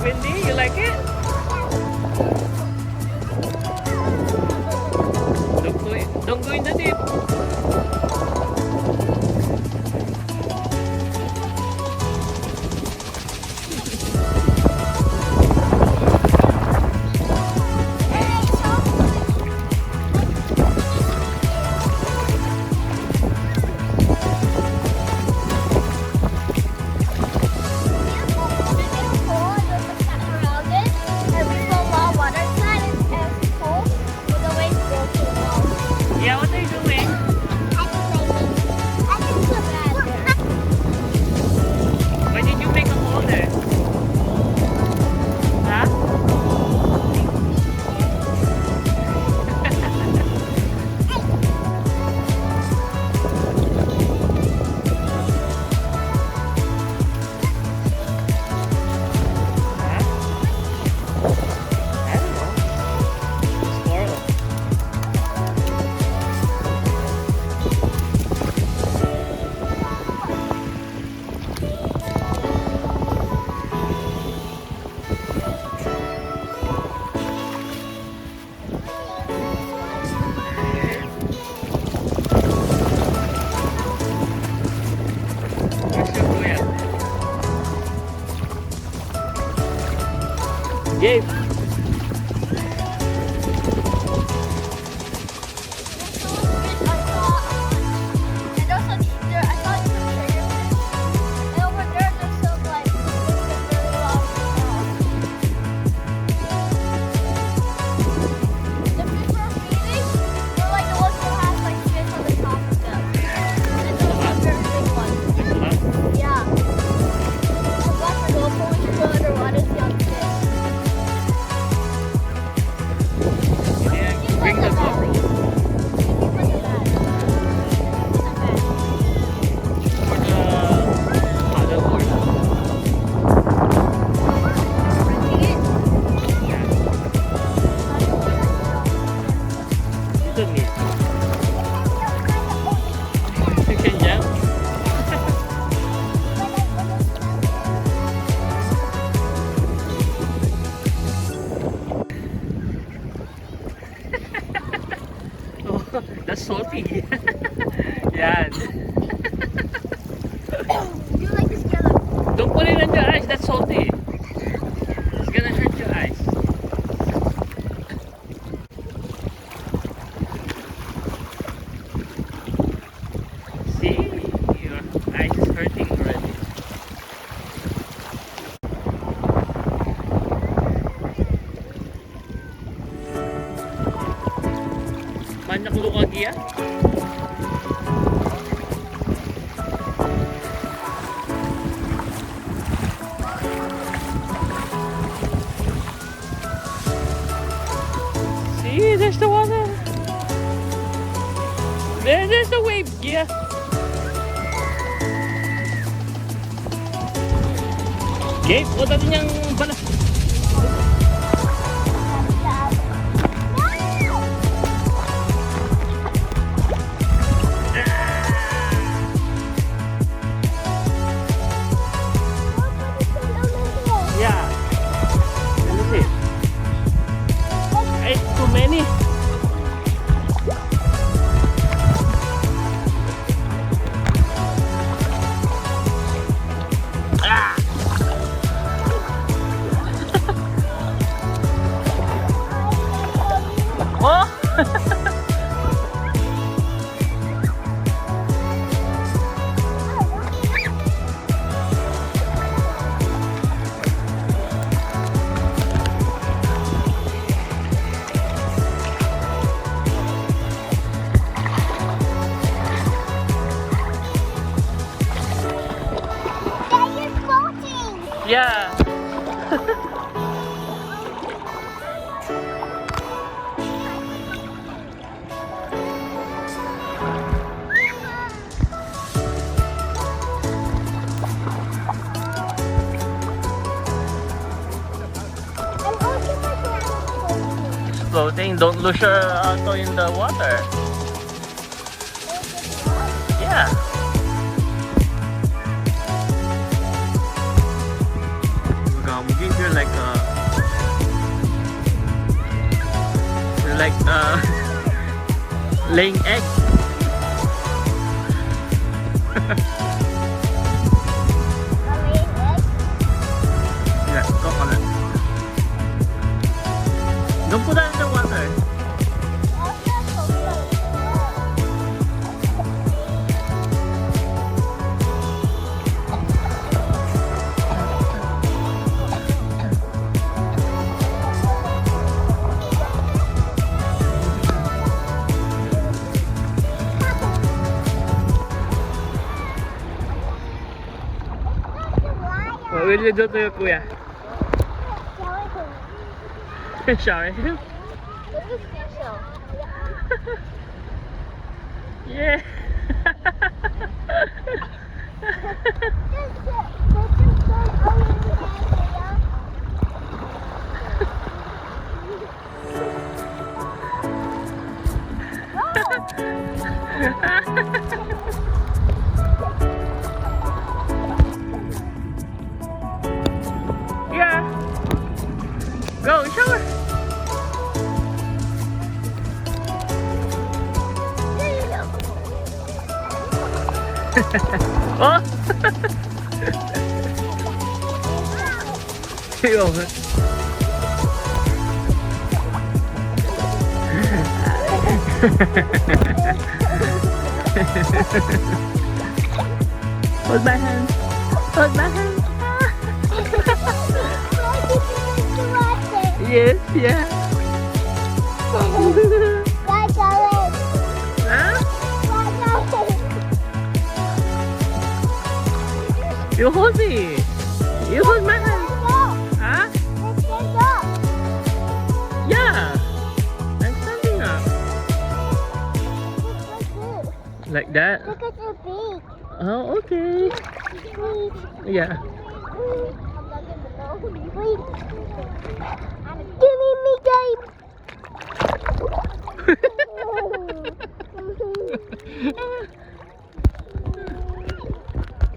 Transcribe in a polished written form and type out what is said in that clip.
Windy, you like it? Don't go in the deep. Yeah, what are you doing? Why did you make a hole there? Huh? I don't know. Squirrel. Where's your kuya? Gabe. Bring the GoPro for the paddleboard. You don't need. You can jump. Oh, that's salty. Yan. Don't put it on your eyes, that's salty. It's gonna hurt your eyes. See? Your eyes is hurting already. Banyak luka dia. See, there's the water. There's the wave, yeah. Gabe, o dati niyang balas. Yeah. Let me see. It's too many. Ah. Oh. Yeah. Floating, don't lose your toe in the water. Yeah. We're gonna give you like a like laying eggs. Yeah, coconut. Don't put that in the water. What will you do to your kuya? Shower him? Yeah. Yeah. Go shower. Oh. Ew. Hold my hand. Hold my hand. Yes, yeah. Huh? You hold me. You hold my hand. Huh? Yeah. I'm standing up. Like that? Look at your beak. Oh, okay. Yeah. Give me game.